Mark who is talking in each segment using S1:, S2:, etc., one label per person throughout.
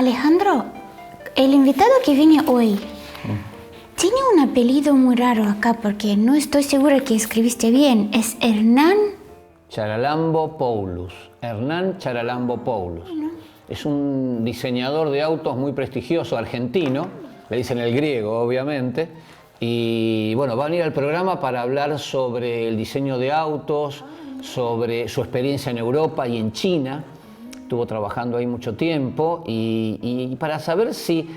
S1: Alejandro, el invitado que viene hoy tiene un apellido muy raro acá porque no estoy segura que escribiste bien. ¿Es Hernán
S2: Charalambopoulos? Hernán Charalambopoulos. Es un diseñador de autos muy prestigioso, argentino, le dicen el griego obviamente, y bueno, va a venir al programa para hablar sobre el diseño de autos, sobre su experiencia en Europa y en China. Estuvo trabajando ahí mucho tiempo y para saber si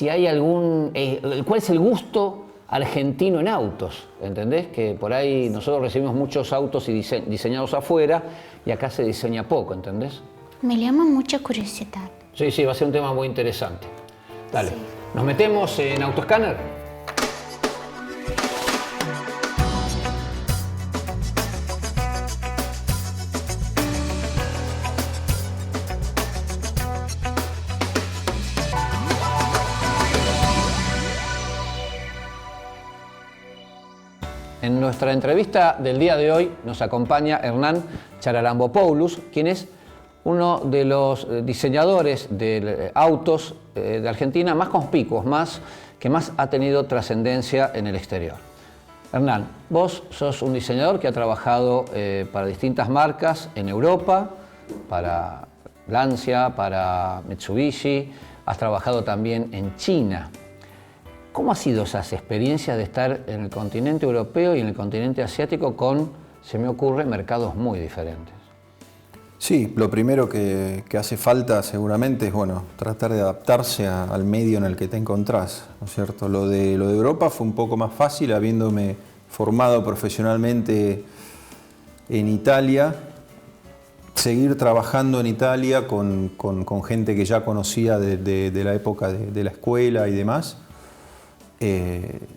S2: hay algún, cuál es el gusto argentino en autos, ¿entendés? Que por ahí nosotros recibimos muchos autos diseñados afuera y acá se diseña poco, ¿entendés?
S1: Me llama mucha curiosidad.
S2: Sí, va a ser un tema muy interesante. Dale,
S1: Sí.
S2: ¿Nos metemos en Autoscanner? En nuestra entrevista del día de hoy nos acompaña Hernán Charalambopoulos, quien es uno de los diseñadores de autos de Argentina más conspicuos, que más ha tenido trascendencia en el exterior. Hernán, vos sos un diseñador que ha trabajado para distintas marcas en Europa, para Lancia, para Mitsubishi, has trabajado también en China. ¿Cómo ha sido esas experiencias de estar en el continente europeo y en el continente asiático con, se me ocurre, mercados muy diferentes?
S3: Sí, lo primero que hace falta seguramente es, bueno, tratar de adaptarse al medio en el que te encontrás, ¿no es cierto? Lo de Europa fue un poco más fácil, habiéndome formado profesionalmente en Italia, seguir trabajando en Italia con gente que ya conocía de la época de la escuela y demás.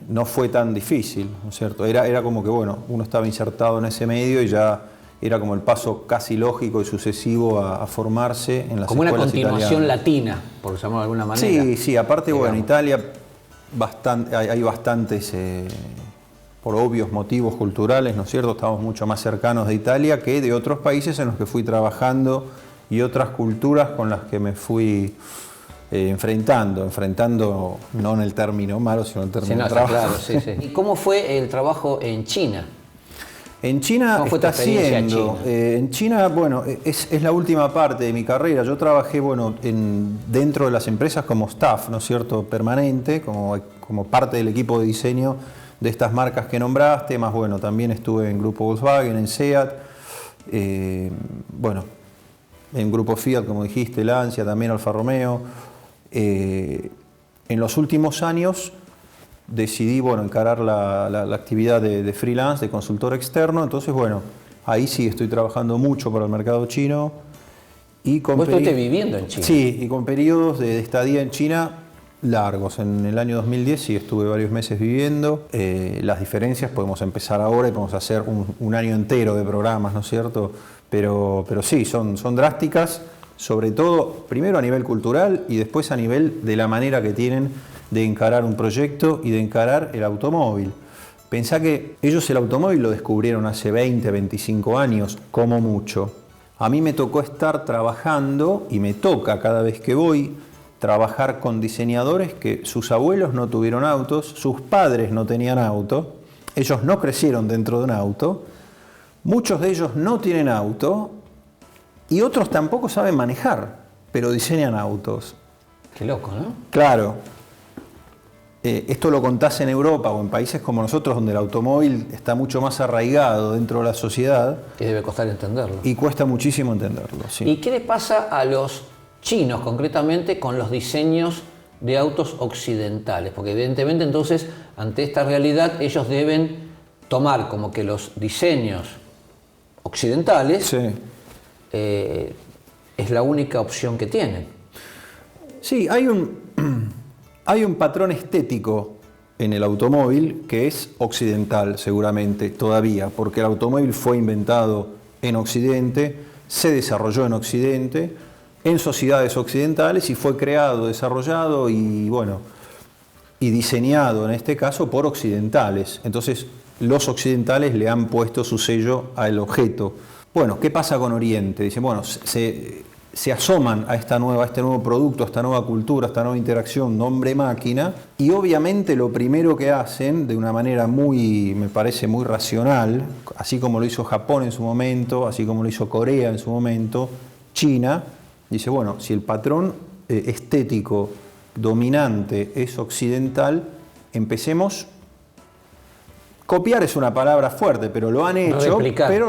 S3: No fue tan difícil, ¿no es cierto? Era como que, bueno, uno estaba insertado en ese medio y ya era como el paso casi lógico y sucesivo a formarse en las
S2: como
S3: escuelas
S2: una continuación
S3: italianas.
S2: latina, por llamarlo de alguna manera.
S3: Sí, aparte,
S2: digamos.
S3: bueno, en Italia hay bastantes, por obvios motivos culturales, ¿no es cierto? Estamos mucho más cercanos de Italia que de otros países en los que fui trabajando y otras culturas con las que me fui enfrentando no en el término malo, sino en el término trabajo.
S2: Claro, sí. ¿Y cómo fue el trabajo en China?
S3: En China
S2: ¿Cómo fue tu
S3: está
S2: experiencia en
S3: haciendo.
S2: China?
S3: En China, bueno, es la última parte de mi carrera. Yo trabajé, bueno, dentro de las empresas como staff, ¿no es cierto?, permanente, como parte del equipo de diseño de estas marcas que nombraste. Más, bueno, también estuve en Grupo Volkswagen, en SEAT, bueno, en Grupo Fiat, como dijiste, Lancia, también Alfa Romeo. En los últimos años decidí, bueno, encarar la actividad de freelance, de consultor externo. Entonces, bueno, ahí sí estoy trabajando mucho para el mercado chino. Y con
S2: ¿Vos estuviste viviendo en China?
S3: Sí, y con periodos de estadía en China largos. En el año 2010 sí estuve varios meses viviendo. Las diferencias podemos empezar ahora y podemos hacer un año entero de programas, ¿no es cierto? Pero sí, son drásticas, sobre todo, primero a nivel cultural y después a nivel de la manera que tienen de encarar un proyecto y de encarar el automóvil. Pensá que ellos el automóvil lo descubrieron hace 20, 25 años, como mucho. A mí me tocó estar trabajando, y me toca cada vez que voy, trabajar con diseñadores que sus abuelos no tuvieron autos, sus padres no tenían auto, ellos no crecieron dentro de un auto, muchos de ellos no tienen auto y otros tampoco saben manejar, pero diseñan autos.
S2: Qué loco, ¿no?
S3: Claro. Esto lo contás en Europa o en países como nosotros, donde el automóvil está mucho más arraigado dentro de la sociedad.
S2: Que debe costar entenderlo.
S3: Y cuesta muchísimo entenderlo, sí.
S2: ¿Y qué le pasa a los chinos concretamente con los diseños de autos occidentales? Porque evidentemente entonces, ante esta realidad, ellos deben tomar como que los diseños occidentales
S3: Sí.
S2: Es la única opción que tienen.
S3: Sí, hay un patrón estético en el automóvil que es occidental seguramente todavía, porque el automóvil fue inventado en Occidente, se desarrolló en Occidente, en sociedades occidentales y fue creado, desarrollado y diseñado en este caso por occidentales. Entonces los occidentales le han puesto su sello al objeto. Bueno, ¿qué pasa con Oriente? Dicen, bueno, se asoman a este nuevo producto, a esta nueva cultura, a esta nueva interacción hombre-máquina, y obviamente lo primero que hacen, de una manera me parece muy racional, así como lo hizo Japón en su momento, así como lo hizo Corea en su momento, China, dice, bueno, si el patrón estético dominante es occidental, empecemos. Copiar es una palabra fuerte, pero lo han hecho,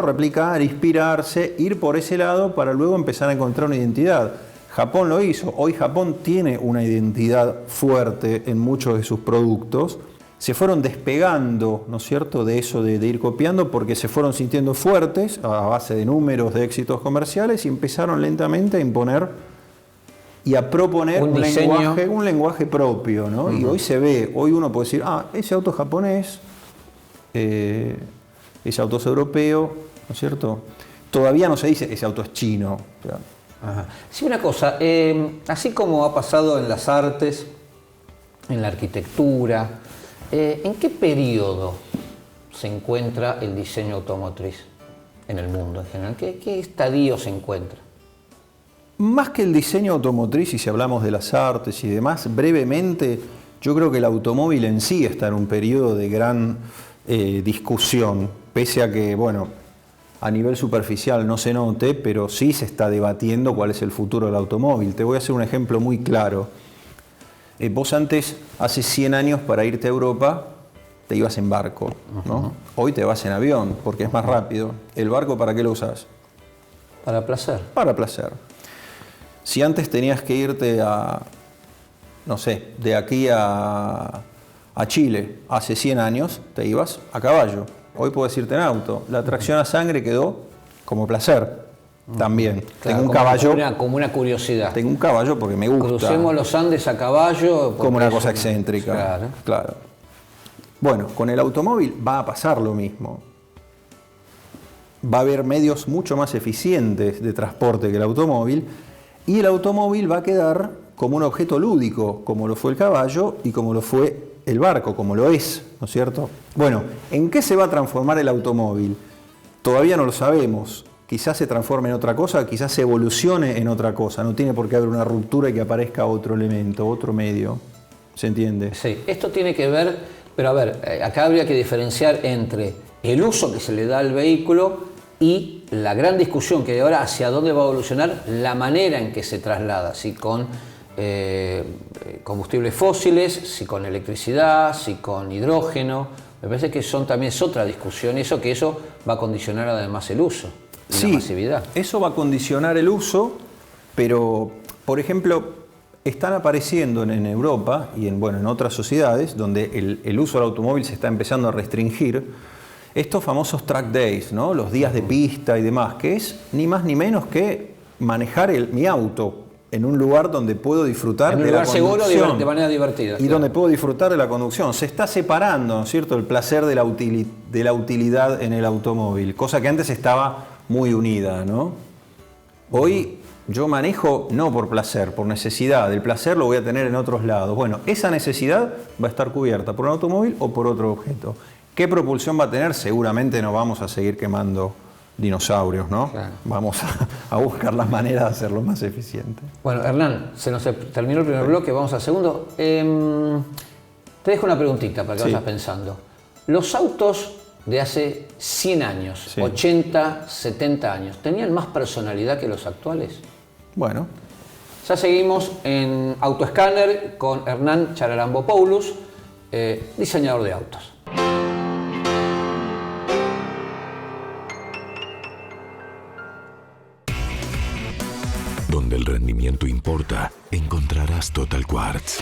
S3: replicar, inspirarse, ir por ese lado para luego empezar a encontrar una identidad. Japón lo hizo, hoy Japón tiene una identidad fuerte en muchos de sus productos, se fueron despegando, ¿no es cierto?, de eso de ir copiando porque se fueron sintiendo fuertes a base de números, de éxitos comerciales y empezaron lentamente a imponer y a proponer un lenguaje propio, ¿no? Y hoy se ve, hoy uno puede decir, ese auto es japonés, ese auto es europeo, ¿no es cierto? Todavía no se dice ese auto es chino.
S2: Ajá. Sí, una cosa, así como ha pasado en las artes, en la arquitectura, ¿en qué periodo se encuentra el diseño automotriz en el mundo en general? ¿Qué estadio se encuentra?
S3: Más que el diseño automotriz, y si hablamos de las artes y demás, brevemente, yo creo que el automóvil en sí está en un periodo de gran discusión, pese a que, bueno, a nivel superficial no se note, pero sí se está debatiendo cuál es el futuro del automóvil. Te voy a hacer un ejemplo muy claro. Vos antes, hace 100 años, para irte a Europa, te ibas en barco, ¿no? Hoy te vas en avión, porque es más rápido. ¿El barco para qué lo usás?
S2: Para placer.
S3: Para placer. Si antes tenías que irte no sé, de aquí a Chile, hace 100 años, te ibas a caballo. Hoy puedes irte en auto. La tracción a sangre quedó como placer también.
S2: Claro,
S3: tengo un caballo.
S2: Como una curiosidad.
S3: Tengo un caballo porque me gusta.
S2: Crucemos los Andes a caballo.
S3: Como una cosa excéntrica. Claro. Bueno, con el automóvil va a pasar lo mismo. Va a haber medios mucho más eficientes de transporte que el automóvil, y el automóvil va a quedar como un objeto lúdico, como lo fue el caballo y como lo fue el barco, como lo es, ¿no es cierto? Bueno, ¿en qué se va a transformar el automóvil? Todavía no lo sabemos. Quizás se transforme en otra cosa, quizás se evolucione en otra cosa. No tiene por qué haber una ruptura y que aparezca otro elemento, otro medio. ¿Se entiende?
S2: Sí, esto tiene que ver, pero a ver, acá habría que diferenciar entre el uso que se le da al vehículo y la gran discusión que hay ahora hacia dónde va a evolucionar la manera en que se traslada, si con combustibles fósiles, si con electricidad, si con hidrógeno. Me parece que también es otra discusión, eso va a condicionar además el uso y la masividad.
S3: Eso va a condicionar el uso, pero, por ejemplo, están apareciendo en Europa y en otras sociedades donde el uso del automóvil se está empezando a restringir, estos famosos track days, ¿no? Los días de pista y demás, que es ni más ni menos que manejar mi auto en un lugar donde puedo disfrutar de la conducción.
S2: Seguro, de manera divertida.
S3: Y donde puedo disfrutar de la conducción. Se está separando, ¿no es cierto?, el placer de la utilidad en el automóvil, cosa que antes estaba muy unida, ¿no? Hoy yo manejo no por placer, por necesidad. El placer lo voy a tener en otros lados. Bueno, esa necesidad va a estar cubierta por un automóvil o por otro objeto. ¿Qué propulsión va a tener? Seguramente no vamos a seguir quemando dinosaurios, ¿no? Claro. Vamos a buscar las maneras de hacerlo más eficiente.
S2: Bueno, Hernán, se nos terminó el primer bloque, vamos al segundo. Te dejo una preguntita para que vayas pensando. Los autos de hace 100 años, 80, 70 años, ¿tenían más personalidad que los actuales?
S3: Bueno.
S2: Ya seguimos en Autoescáner con Hernán Charalambopoulos, diseñador de autos.
S4: Donde el rendimiento importa, encontrarás Total Quartz.